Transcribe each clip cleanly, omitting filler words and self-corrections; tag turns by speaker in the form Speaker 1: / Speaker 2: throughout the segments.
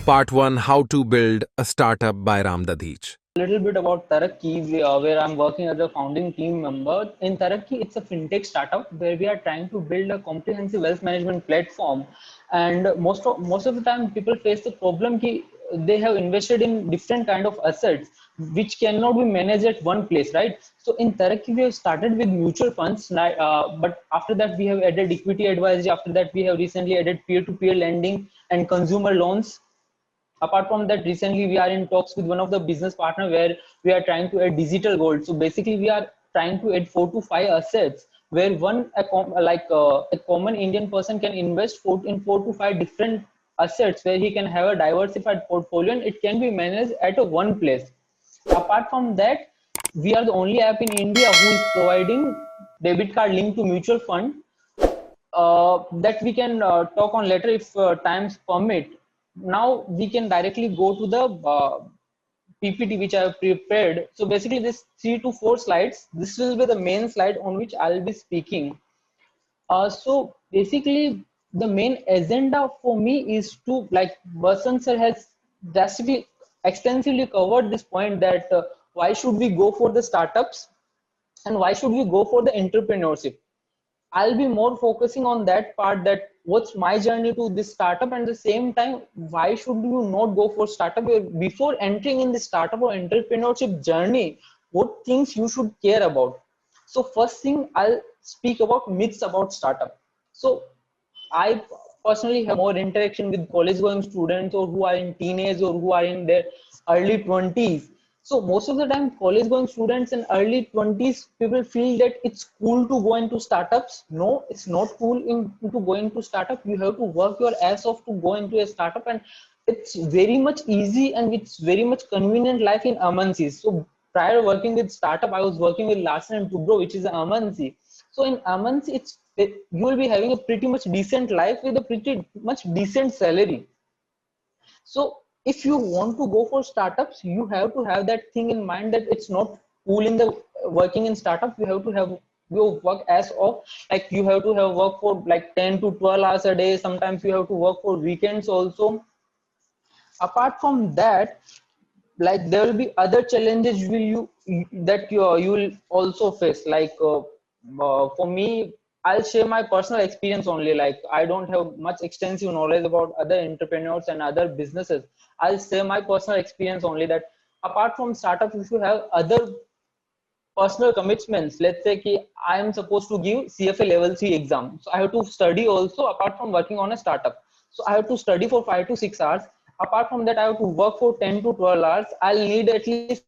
Speaker 1: Part 1: How to Build a Startup by Ram Dadhich.
Speaker 2: A little bit about Tarrakki, where I'm working as a founding team member. In Tarrakki, it's a fintech startup where we are trying to build a comprehensive wealth management platform. And most of the time, people face the problem that they have invested in different kind of assets which cannot be managed at one place, right? So in Tarrakki, we have started with mutual funds, but after that we have added equity advisory. After that, we have recently added peer-to-peer lending and consumer loans. Apart from that, recently we are in talks with one of the business partner where we are trying to add digital gold. So basically we are trying to add 4 to 5 assets where a common Indian person can invest in 4 to 5 different assets where he can have a diversified portfolio and it can be managed at a one place. Apart from that, we are the only app in India who is providing debit card linked to mutual fund, that we can talk on later if times permit. Now we can directly go to the PPT which I have prepared. So basically this 3 to 4 slides, this will be the main slide on which I'll be speaking. So basically the main agenda for me is to, like Basan sir has drastically extensively covered this point, that why should we go for the startups and why should we go for the entrepreneurship. I'll be more focusing on that part, that what's my journey to this startup, and at the same time, why should you not go for startup? Before entering in the startup or entrepreneurship journey, what things you should care about. So first thing, I'll speak about myths about startup. So I personally have more interaction with college going students or who are in teenage or who are in their early 20s. So most of the time, college going students in early 20s, people feel that it's cool to go into startups. No, it's not cool to go into startup. You have to work your ass off to go into a startup, and it's very much easy and it's very much convenient life in MNCs. So prior working with startup, I was working with Larsen and Toubro, which is an MNC. So in MNC, you will be having a pretty much decent life with a pretty much decent salary. So if you want to go for startups, you have to have that thing in mind, that it's not cool in the working in startup. You have to have your work as off, like you have to have work for like 10 to 12 hours a day. Sometimes you have to work for weekends also. Apart from that, like there will be other challenges you will also face, like for me, I'll share my personal experience only. Like I don't have much extensive knowledge about other entrepreneurs and other businesses. I'll share my personal experience only, that apart from startups, if you have other personal commitments, let's say ki I am supposed to give CFA level 3 exam, so I have to study also apart from working on a startup. So I have to study for 5 to 6 hours. Apart from that, I have to work for 10 to 12 hours. I'll need at least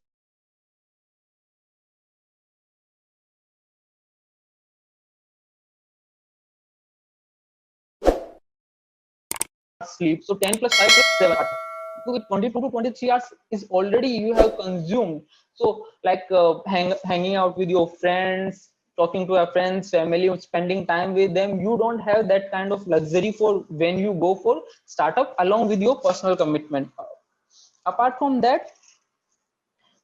Speaker 2: sleep. So 10 plus 5 plus 7 hours. So with 22 to 23 hours is already you have consumed. So like hanging out with your friends, talking to your friends, family, spending time with them, you don't have that kind of luxury for when you go for startup along with your personal commitment. Apart from that,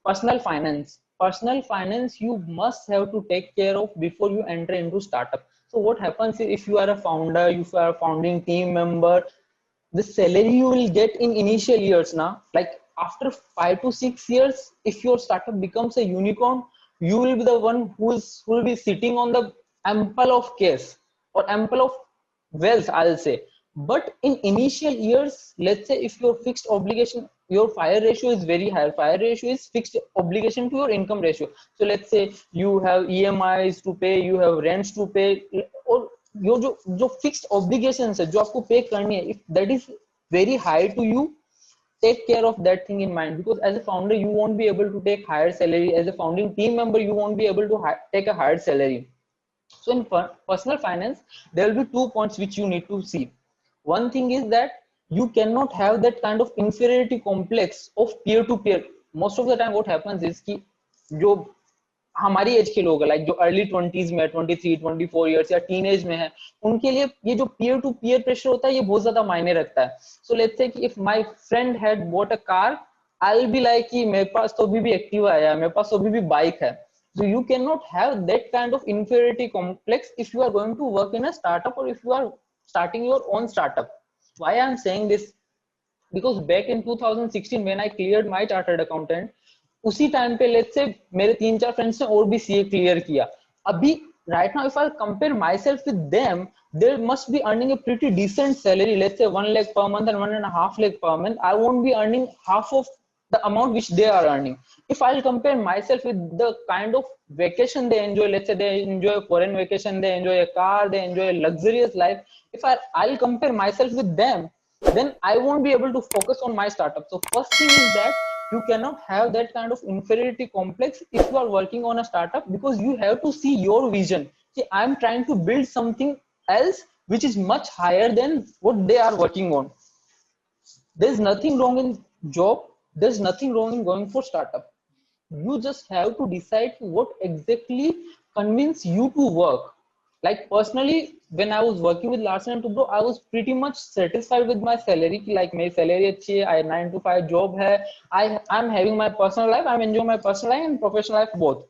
Speaker 2: personal finance you must have to take care of before you enter into startup. So what happens if you are a founder, if you are a founding team member, the salary you will get in initial years now, like after 5 to 6 years, if your startup becomes a unicorn, you will be the one who will be sitting on the ample of cash or ample of wealth, I'll say. But in initial years, let's say if your fixed obligation, your fire ratio is very high. Fire ratio is fixed obligation to your income ratio. So let's say you have EMIs to pay, you have rents to pay, और जो fixed obligations है जो आपको pay करनी है, if that is very high to you, take care of that thing in mind, because as a founder you won't be able to take higher salary. As a founding team member, you won't be able to take a higher salary. So in personal finance, there will be 2 points which you need to see. One thing is that you cannot have that kind of inferiority complex of peer to peer. Most of the time what happens is कि जो हमारी as के लोग, like जो early 20s में 23-24 years या teen age में है, उनके लिए ये जो पीयर टू पीयर प्रेशर होता है ये बहुत ज्यादा मायने रखता है. सो लेट्स से कि if my friend had bought a car, I will be like कि मेरे पास तो अभी भी एक्टिवा है, मेरे पास तो अभी भी बाइक है. So you cannot have that kind of inferiority complex if you are going to work in a startup or if you are starting your own startup. Why I am saying this? because back in 2016 when I cleared my chartered accountant, उसी time पे let's say मेरे 3-4 friends ने और भी CA clear किया. अभी right now if I compare myself with them, they must be earning a pretty decent salary, let's say 1 lakh per month and 1.5 lakh per month. I won't be earning half of the amount which they are earning. If I'll compare myself with the kind of vacation they enjoy, let's say they enjoy a foreign vacation, they enjoy a car, they enjoy a luxurious life, if I'll compare myself with them, then I won't be able to focus on my startup. So first thing is that you cannot have that kind of inferiority complex if you are working on a startup, because you have to see your vision. See, I'm trying to build something else which is much higher than what they are working on. There's nothing wrong in job, there's nothing wrong in going for startup. You just have to decide what exactly convince you to work. Like personally, when I was working with Larsen and Toubro, I was pretty much satisfied with my salary. Like my salary अच्छी है, I 9 to 5 job है, I'm having my personal life, I'm enjoying my personal life and professional life both.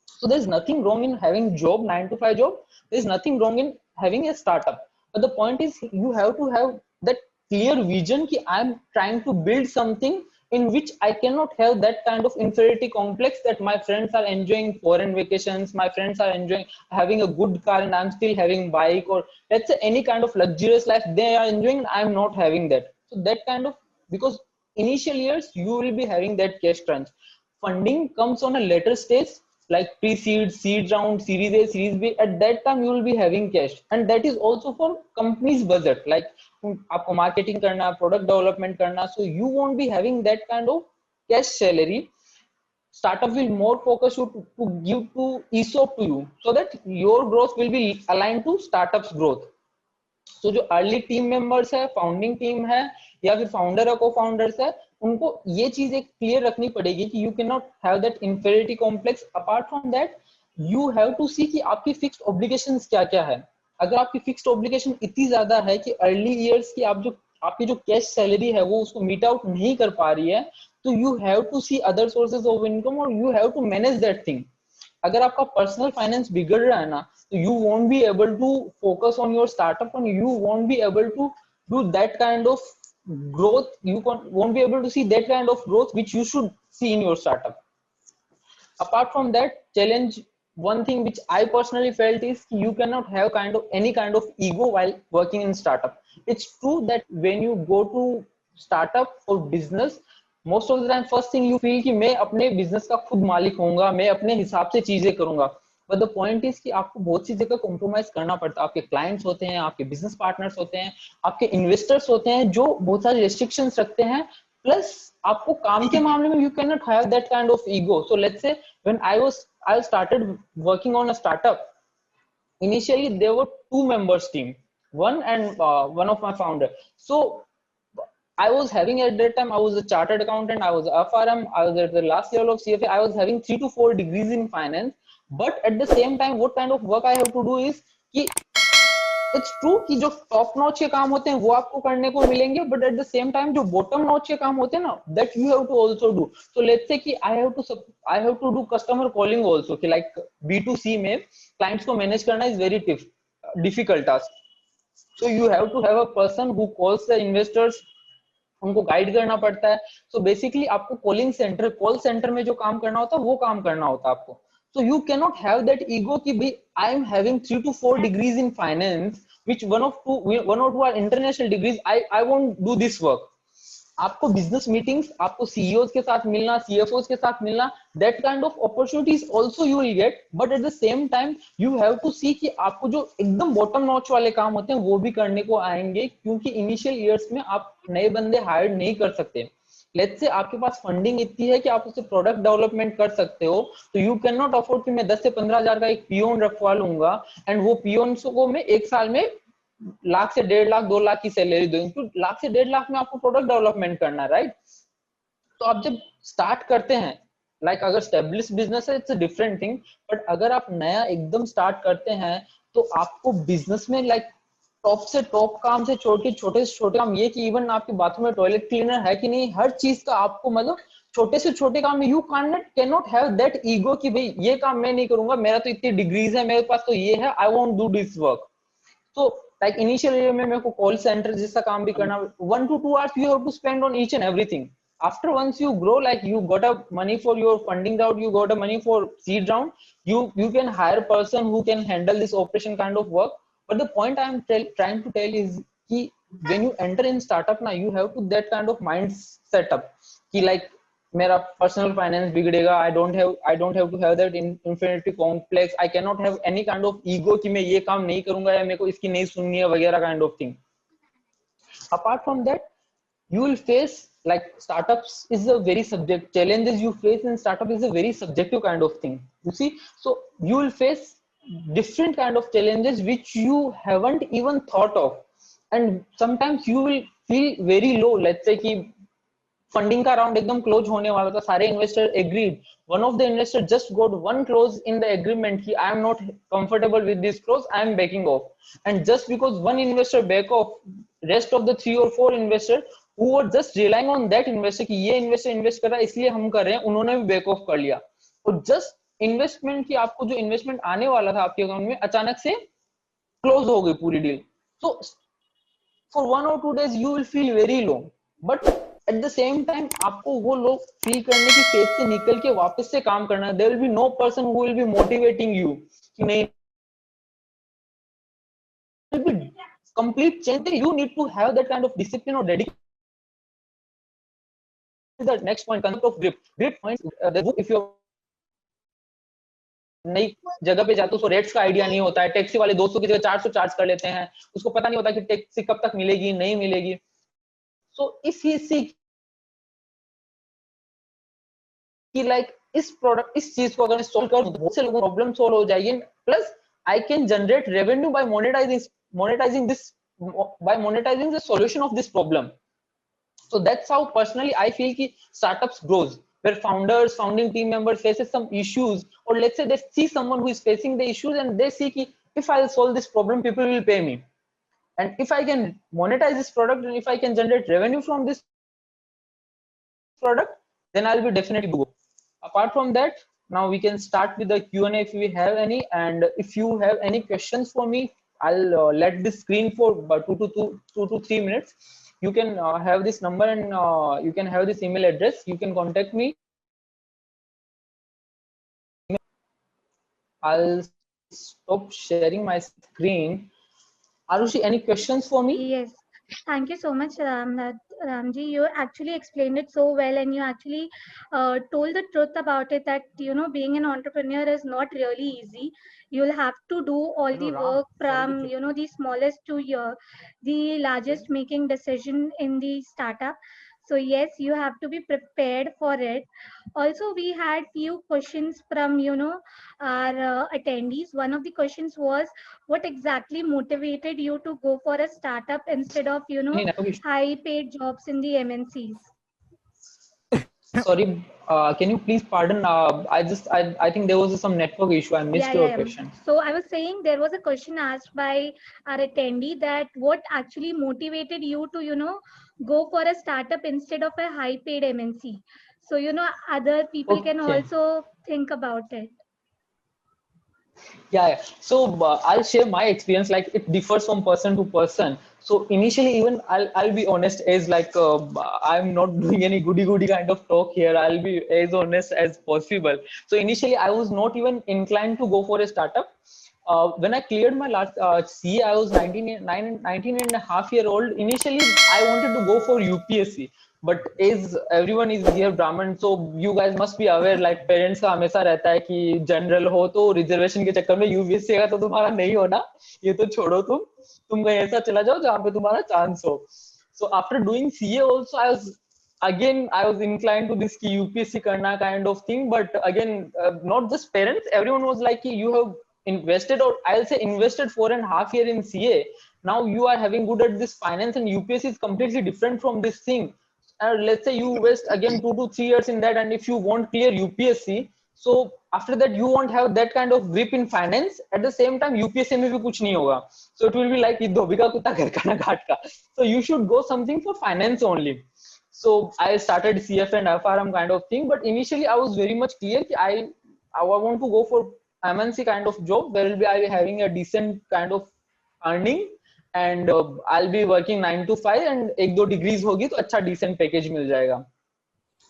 Speaker 2: So there's nothing wrong in having job 9 to 5 job, there's nothing wrong in having a startup. But the point is you have to have that clear vision कि I'm trying to build something in which I cannot have that kind of inferiority complex that my friends are enjoying foreign vacations, my friends are enjoying having a good car and I'm still having bike, or let's say any kind of luxurious life they are enjoying, I'm not having that. So that kind of, because initial years you will be having that cash crunch. Funding comes on a later stage, like pre-seed, seed round, series A, series B. At that time you will be having cash, and that is also for company's budget. Like आपको marketing करना, product development करना, so you won't be having that kind of cash salary. Startup will more focus you to give to ESOP to you, so that your growth will be aligned to startup's growth. तो जो early team members है, founding team है, या फिर founder है, को founders है, उनको ये चीज एक क्लियर रखनी पड़ेगी कि you can not have that inferiority complex. Apart from that you have to see कि आपकी फिक्स्ड ऑब्लिगेशंस क्या क्या है. अगर आपकी फिक्स्ड ऑब्लिगेशन इतनी ज्यादा है कि अर्ली ईयर्स की आप जो आपकी जो कैश सैलरी है वो उसको मीट आउट नहीं कर पा रही है, तो you have to see other sources of income और you have to manage that thing. अगर आपका पर्सनल फाइनेंस बिगड़ रहा है ना, तो you won't be able to focus on your startup and you won't be able to do that kind of growth. You won't be able to see that kind of growth which you should see in your startup. Apart from that, challenge, one thing which I personally felt is you cannot have kind of any kind of ego while working in startup. It's true that when you go to startup or business, most of the time first thing you feel कि मैं अपने business का खुद मालिक होऊंगा, मैं अपने हिसाब से चीजें करूंगा. बट द पॉइंट इज कि आपको बहुत सी जगह कॉम्प्रोमाइज करना पड़ता है. आपके क्लाइंट्स होते हैं, आपके बिजनेस पार्टनर्स होते हैं, आपके इन्वेस्टर्स होते हैं जो बहुत सारे रेस्ट्रिक्शंस रखते हैं. प्लस आपको काम के मामले में you can not have that kind of ego. So let's से when I started working on a startup, initially there were 2 members team, one and one of my founder. So I was having, at that time I was a chartered accountant, I was FRM, I was at the last level of CFA, I was having 3 to 4 degrees in finance. But at the same time what kind of work I have to do is कि it's true कि जो top notch के काम होते हैं वो आपको करने को मिलेंगे, but at the same time जो बॉटम नॉच के काम होते हैं ना, that you have to also do. So let's say कि I have to do customer calling also, कि लाइक B2C में क्लाइंट्स को मैनेज करना is very difficult task. So you have to have a person who calls the investors, उनको guide करना पड़ता है. सो बेसिकली आपको कॉल सेंटर में जो काम करना होता है वो काम करना होता है आपको. So you cannot have that ego कि भाई I am having 3 to 4 degrees in finance, which one or two are international degrees. I won't do this work. आपको बिजनेस मीटिंग्स, आपको CEOs के साथ मिलना, CFOs के साथ मिलना, that kind of opportunities also you will get. But at the same time you have to see कि आपको जो एकदम बॉटम नॉच वाले काम होते हैं वो भी करने को आएंगे, क्योंकि इनिशियल ईयर्स में आप नए बंदे हायर नहीं कर सकते. लेट्स से आपके पास फंडिंग इतनी है कि आप उससे प्रोडक्ट डेवलपमेंट कर सकते हो, तो यू कैन नॉट अफोर्ड कि मैं 10 से 15 हजार का एक पियोन रखवा लूंगा एंड वो पियोन को मैं एक साल में लाख से 1.5 लाख 2 लाख की सैलरी दूं. तो लाख से 1.5 लाख में आपको प्रोडक्ट डेवलपमेंट करना है, राइट? तो आप जब स्टार्ट करते हैं, लाइक अगर स्टेब्लिश बिजनेस है it's a different thing, but अगर आप नया एकदम स्टार्ट करते हैं तो आपको बिजनेस में लाइक टॉप से टॉप काम से छोटे से छोटे काम, ये कि इवन आपके बाथरूम में टॉयलेट क्लीनर है कि नहीं, हर चीज का आपको मतलब छोटे से छोटे काम में you can not have that ego कि भाई ये काम मैं नहीं करूंगा, मेरा तो इतनी डिग्रीज है, मेरे पास तो ये है, I won't do this work. तो like initially में मेरे को call center जैसा काम भी करना, 1 to 2 hours you have to spend on each and everything. After once you grow, like you got a money for your funding round, you got a money for seed round, you can hire a person who can handle this operation kind of work. But the point I am trying to tell is कि when you enter in startup ना, you have to that kind of mind set up कि like मेरा personal finance बिगड़ेगा, I don't have to have that infinity complex, I can not have any kind of ego कि मैं ये काम नहीं करूंगा या मेरे को इसकी नहीं सुननी है वगैरह kind of thing. Apart from that, you will face like startups is a very subject challenges you face in startup is a very subjective kind of thing, you see. So you will face different kind of challenges which you haven't even thought of, and sometimes you will feel very low. Let's say कि funding का round एकदम close होने वाला था, सारे investor agreed, one of the investor just got one clause in the agreement कि I am not comfortable with this clause, I am backing off. And just because one investor back off, rest of the 3 or 4 investor who were just relying on that investor कि ये investor invest कर रहा है इसलिए हम कर रहे हैं, उन्होंने भी बैक ऑफ कर लिया. तो जस्ट इन्वेस्टमेंट की आपको जो इन्वेस्टमेंट आने वाला था आपके अकाउंट में अचानक से क्लोज हो गई पूरी deal. So for 1 or 2 days you will feel very low, but at the same time आपको वो लोग फील करने की फेज से निकल के वापस से काम करना है. there will be no person who will be motivating you कि नहीं, will be complete change. You need to have that kind of discipline or dedication. The next point, concept of grip points. If you नई जगह पे जाते हो तो rates का idea नहीं होता है, टैक्सी वाले 200 की जगह 400 चार्ज कर लेते हैं, उसको पता नहीं होता कि टैक्सी कब तक मिलेगी नहीं मिलेगी. सो इफ ही सी कि लाइक इस प्रोडक्ट इस चीज को अगर मैं सॉल्व करूं तो बहुत से लोगों को प्रॉब्लम सॉल्व हो जाएगी, plus I can generate revenue by monetising the solution of this problem. So that's how personally I feel ki startups grows, where founding team members faces some issues, or let's say they see someone who is facing the issues and they see ki if I'll solve this problem, people will pay me, and if I can monetize this product and if I can generate revenue from this product, then I'll be definitely go. Apart from that, now we can start with the Q&A if we have any, and if you have any questions for me, I'll let this screen for 2 to 3 minutes. You can have this number and you can have this email address. You can contact me. I'll stop sharing my screen. Arushi, any questions for me?
Speaker 3: Yes. Thank you so much, Ramji. You actually explained it so well, and you actually told the truth about it, that being an entrepreneur is not really easy. You'll have to do all the work from the smallest to the largest making decision in the startup. So yes, you have to be prepared for it. Also, we had few questions from our attendees. One of the questions was, what exactly motivated you to go for a startup instead of high paid jobs in the MNCs?
Speaker 2: Sorry, can you please pardon? I think there was some network issue. I missed your question.
Speaker 3: So I was saying there was a question asked by our attendee that what actually motivated you to go for a startup instead of a high paid MNC. So other people can also think about it.
Speaker 2: Yeah. So I'll share my experience. Like it differs from person to person. So initially, even I'll be honest, as like I'm not doing any goody kind of talk here. I'll be as honest as possible. So initially, I was not even inclined to go for a startup. When I cleared my last CA, I was 19 and a half year old. Initially, I wanted to go for UPSC. But as everyone is here Brahmin, so you guys must be aware, like parents का हमेशा रहता है कि general हो तो reservation के चक्कर में यूपीएससी का तो तुम्हारा नहीं होना, ये तो छोड़ो, तुम कहीं ऐसा चला जाओ जहाँ पे तुम्हारा चांस हो. So after doing CA also, I was inclined to this कि UPSC करना kind of thing. But again, not just parents, everyone was like you have invested, or I'll say invested 4.5 years in CA. Now you are having good at this finance, and UPSC is completely different from this thing. Let's say you invest again 2 to 3 years in that, and if you won't clear UPSC, so after that you won't have that kind of grip in finance. At the same time, UPSC में भी कुछ नहीं होगा. So it will be like धोबी का कुत्ता घर का ना घाट का. So you should go something for finance only. So I started CFA and FRM kind of thing. But initially I was very much clear that I want to go for MNC kind of job where I will be having a decent kind of earning. and I'll be working 9 to 5 and एक दो degrees होगी तो अच्छा decent package मिल जाएगा.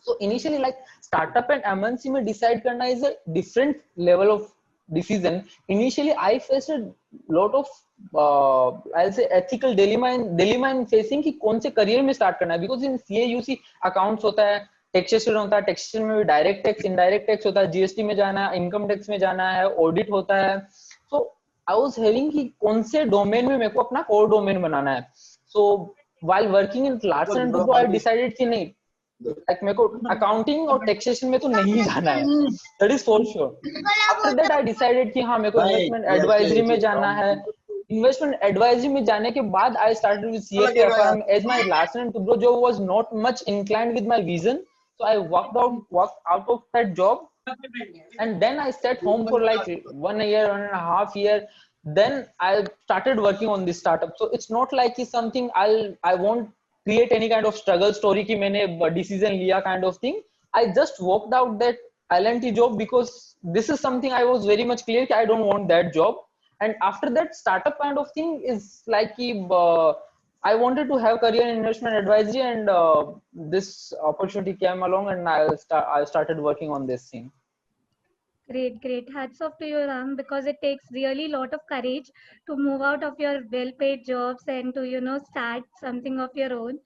Speaker 2: So initially like startup and MNC में decide करना is a different level of decision. Initially I faced a lot of I'll say ethical dilemma in facing कि कौन से career में start करना है, because in CA you see accounts होता है, टैक्सेशन होता है, टैक्सेशन में भी डायरेक्ट टैक्स इनडायरेक्ट टैक्स होता है, जीएसटी में जाना है, इनकम टैक्स में जाना है, ऑडिट होता है. सो आई वाज हैविंग कि कौन से डोमेन में मेरे को अपना कोर डोमेन बनाना है. सो while working in Larsen and Toubro I decided कि नहीं, लाइक मेरे को अकाउंटिंग और टैक्सेशन में तो नहीं जाना है, that is for sure. After that I decided कि हाँ मेरे को इन्वेस्टमेंट एडवाइजरी में जाना है. इन्वेस्टमेंट एडवाइजरी में जाने के बाद I started with CFA FRM as my Larsen and Toubro job was not much inclined with my vision. So I walked out of that job, and then I stayed home for like 1 year, 1.5 years. Then I started working on this startup. So it's not like it's something I won't create any kind of struggle story कि मैंने decision लिया kind of thing. I just walked out that L&T job because this is something I was very much clear I don't want that job. And after that startup kind of thing is like I wanted to have career in investment advisory, and this opportunity came along, and I started working on this thing.
Speaker 3: Great. Hats off to you, Ram, because it takes really a lot of courage to move out of your well-paid jobs and to, start something of your own.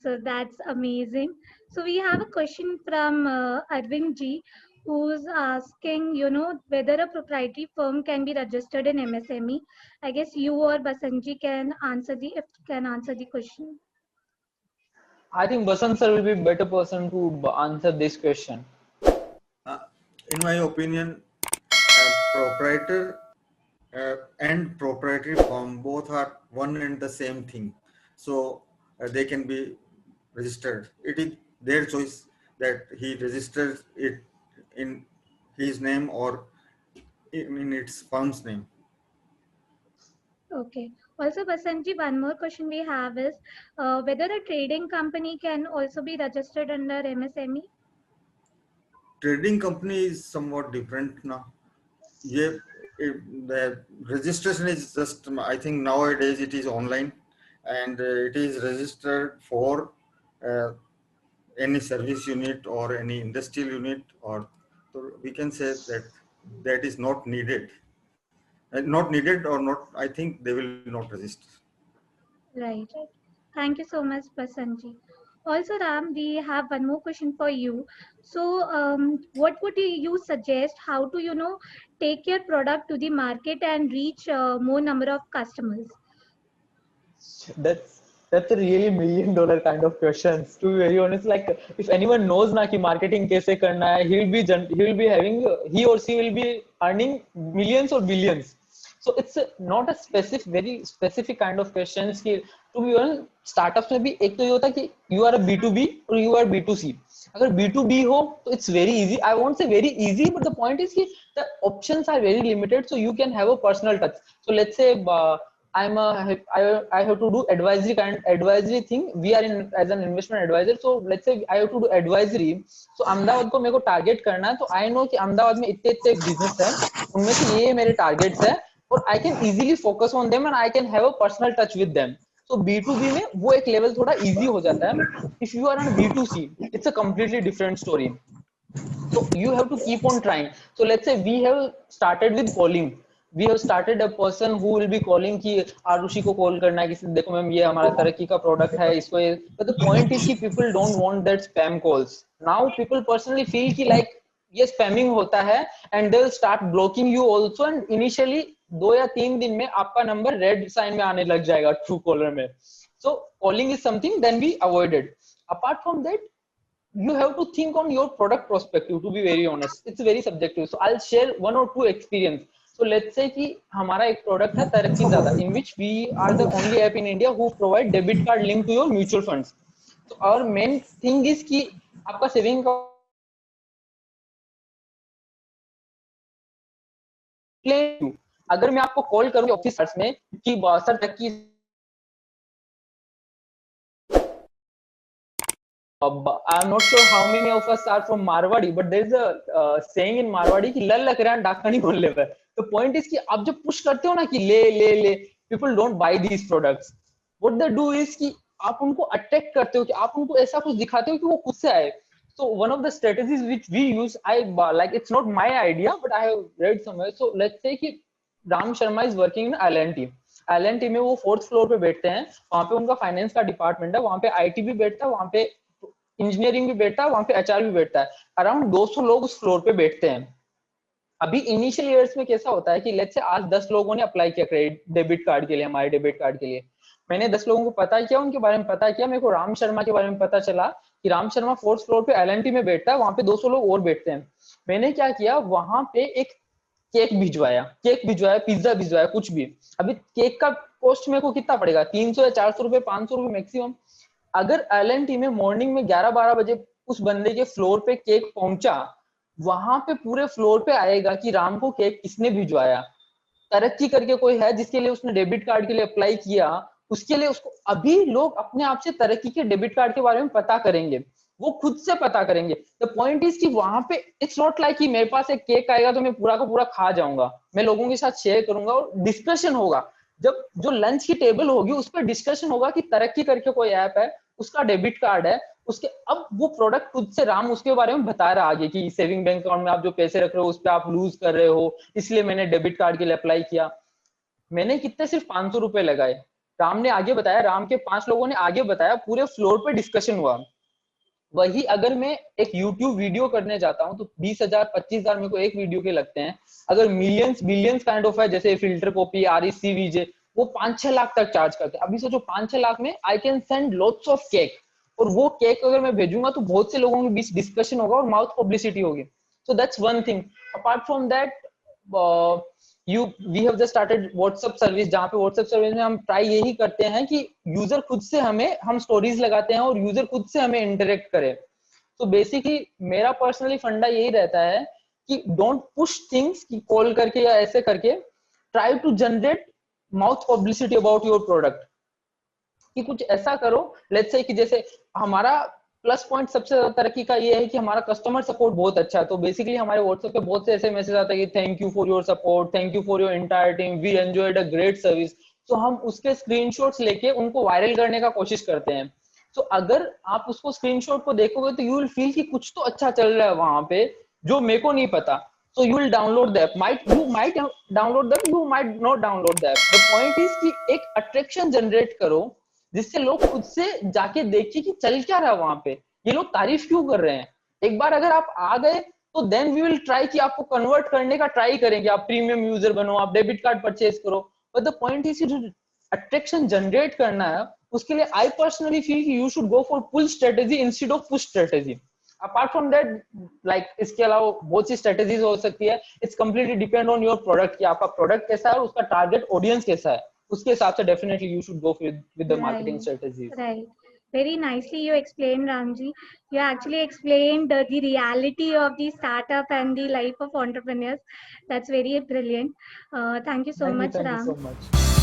Speaker 3: So that's amazing. So we have a question from Arvind G, who's asking, whether a proprietary firm can be registered in MSME. I guess you or Basanji can answer the question.
Speaker 2: I think Basant sir will be a better person to answer this question.
Speaker 4: In my opinion, proprietor and proprietary firm both are one and the same thing. So they can be registered. It is their choice that he registers it in his name or in its firm's name.
Speaker 3: Okay. Also, Basanji, one more question we have is whether a trading company can also be registered under MSME?
Speaker 4: Trading company is somewhat different now. The registration is just, I think nowadays it is online, and it is registered for any service unit or any industrial unit, or so we can say that is not needed. Not needed or not, I think they will not register.
Speaker 3: Right. Thank you so much, Basanji. Also, Ram, we have one more question for you. So, what would you suggest how to, take your product to the market and reach more number of customers?
Speaker 2: That's a really $1 million kind of questions. To be very honest, like if anyone knows ना कि marketing कैसे करना है, he or she will be earning millions or billions. So it's not a very specific kind of questions कि to be honest, startups में भी एक तो ये होता है कि you are a B2B or you are B2C. अगर B2B हो तो it's very easy. I won't say very easy, but the point is कि the options are very limited, so you can have a personal touch. So let's say I have to do advisory thing. We are in as an investment advisor. So let's say I have to do advisory. So Ahmedabad को मेरे को target करना है, तो I know कि अहमदाबाद में इतने business है, उनमें से ये मेरे targets है, और I can easily focus on them and I can have a personal touch with them. So B2B में वो एक level थोड़ा easy हो जाता है. If you are on B2C, it's a completely different story. So you have to keep on trying. So let's say we have started with calling. We have started a person who will be calling कि आरुषि को call करना है कि देखो ma'am ये हमारा तरक्की का प्रोडक्ट है इसको ये. But the point is कि people don't want that spam calls. Now people personally feel कि like ये spamming होता है and they will start blocking you also, and initially 2 या 3 दिन में आपका नंबर रेड साइन में आने लग जाएगा ट्रू कॉलर में. So calling is something then we avoided. Apart from that, you have to think on your product perspective, to be very honest. It's very subjective. So I'll share 1 or 2 experience. So let's say कि हमारा एक product है तरक्की ज़्यादा, in which we are the only app in India who provide debit card linked to your mutual funds. So our main thing is कि आपका saving अगर मैं आपको कॉल करूँ ऑफिस में कि सर तरक्की I'm not sure how many of us are from Marwadi, but there is a saying in Marwadi कि लल लग रहा है डाका नहीं बोल ले. The point is कि आप जब पुश करते हो ना कि ले ले ले, people don't buy these products. What they do is कि आप उनको अट्रैक्ट करते हो, कि आप उनको ऐसा कुछ दिखाते हो कि वो खुद से आए. So one of the strategies which we use, like it's not my idea, but I have read somewhere. So let's say कि Ram Sharma is working in L&T. L&T में वो 4th फ्लोर पे बैठते हैं, वहां पे उनका फाइनेंस का डिपार्टमेंट है, वहां पे IT भी बैठता है, वहां पे इंजीनियरिंग भी बैठता है, वहां पे HR भी बैठता है. अराउंड 200 लोग उस फ्लोर पे बैठते हैं. अभी इनिशियल ईयर्स में कैसा होता है कि लेट्स से आज 10 लोगों ने अप्लाई किया क्रेडिट डेबिट कार्ड के लिए, हमारे डेबिट कार्ड के लिए. मैंने 10 लोगों को पता किया, उनके बारे में पता किया, मेरे को राम शर्मा के बारे में पता चला कि राम शर्मा 4th फ्लोर पे L&T में बैठता है, वहां पे 200 लोग और बैठते हैं. मैंने क्या किया, वहां पे एक केक भिजवाया, पिज्जा भिजवाया, कुछ भी. अभी केक का कॉस्ट मेरे को कितना पड़ेगा, 300 या 400 रुपए, 500 रुपए मैक्सिमम. अगर L&T में मॉर्निंग में 11-12 बजे उस बंदे के फ्लोर पे केक पहुंचा, वहां पे पूरे फ्लोर पे आएगा कि राम को केक किसने भिजवाया. तरक्की करके कोई है जिसके लिए उसने डेबिट कार्ड के लिए अप्लाई किया, उसके लिए उसको अभी लोग अपने आप से तरक्की के डेबिट कार्ड के बारे में पता करेंगे, वो खुद से पता करेंगे. द पॉइंट इज कि वहां पे इट्स नॉट लाइक कि मेरे पास एक केक आएगा तो मैं पूरा का पूरा खा जाऊंगा. मैं लोगों के साथ शेयर करूंगा और डिस्कशन होगा. जब जो लंच की टेबल होगी उस पर डिस्कशन होगा कि तरक्की करके कोई ऐप है, उसका डेबिट कार्ड है, उसके अब वो प्रोडक्ट खुद से राम उसके बारे में बता रहा आगे कि सेविंग बैंक अकाउंट में आप जो पैसे रख रहे हो उस पर आप लूज कर रहे हो, इसलिए मैंने डेबिट कार्ड के लिए अप्लाई किया. मैंने कितने, सिर्फ 500 रुपए लगाए. राम ने आगे बताया, राम के 5 लोगों ने आगे बताया, पूरे फ्लोर पे डिस्कशन हुआ. वही अगर मैं एक YouTube वीडियो करने जाता हूँ तो 20,000 25,000 मेरे को एक वीडियो के लगते हैं. अगर मिलियंस बिलियंस काइंड ऑफ है, जैसे फिल्टर कॉपी, REC, VJ, वो 5-6 लाख तक चार्ज करते हैं. अभी सोचो 5-6 लाख में I can send lots of cake, और वो केक अगर मैं भेजूंगा तो बहुत से लोगों के बीच डिस्कशन होगा और माउथ पब्लिसिटी होगी. So that's one thing. Apart from that, we have just started WhatsApp service, जहाँ पे व्हाट्सएप सर्विस में हम ट्राई यही करते हैं कि यूजर खुद से हम स्टोरीज लगाते हैं और यूजर खुद से हमें इंटरेक्ट करे. तो बेसिकली मेरा पर्सनली फंडा यही रहता है कि डोंट पुश थिंग्स, कि कॉल करके या ऐसे करके, try to generate mouth publicity about your product. कि कुछ ऐसा करो, लेट्स से कि जैसे हमारा प्लस पॉइंट सबसे ज्यादा तरक्की का ये है कि हमारा कस्टमर सपोर्ट बहुत अच्छा है. तो बेसिकली हमारे व्हाट्सएप पे बहुत से ऐसे मैसेज आते हैं कि thank you for your support, thank you for your entire team, we enjoyed a great service. तो हम उसके स्क्रीनशॉट्स लेके उनको वायरल करने का कोशिश करते हैं. तो अगर आप उसको स्क्रीनशॉट को देखोगे तो यू विल फील कि कुछ तो अच्छा चल रहा है वहां पे जो मेरे को नहीं पता. So you will download the app. You might download them, you might not download the app. The point is कि एक attraction generate करो जिससे लोग खुद से जाके देखें कि चल क्या रहा है वहां पे, ये लोग तारीफ क्यों कर रहे हैं. एक बार अगर आप आ गए तो देन वी विल ट्राई कि आपको कन्वर्ट करने का ट्राई करेंगे, आप प्रीमियम यूजर बनो, आप डेबिट कार्ड परचेज करो. बट द पॉइंट इज जो अट्रैक्शन जनरेट करना है उसके लिए आई पर्सनली फील कि you should go for pull strategy instead of push strategy. Apart from that, like इसके अलावा बहुत सी स्ट्रेटेजीज हो सकती है. It's completely depend on your product कि आपका प्रोडक्ट कैसा है और उसका टारगेट ऑडियंस कैसा है. उसके हिसाब से definitely you should go with the marketing strategies.
Speaker 3: Right. Very nicely you explained, Ramji. You actually explained the reality of the startup and the life of entrepreneurs. That's very brilliant. Thank you so much,
Speaker 2: Thank you
Speaker 3: Ram.
Speaker 2: so much.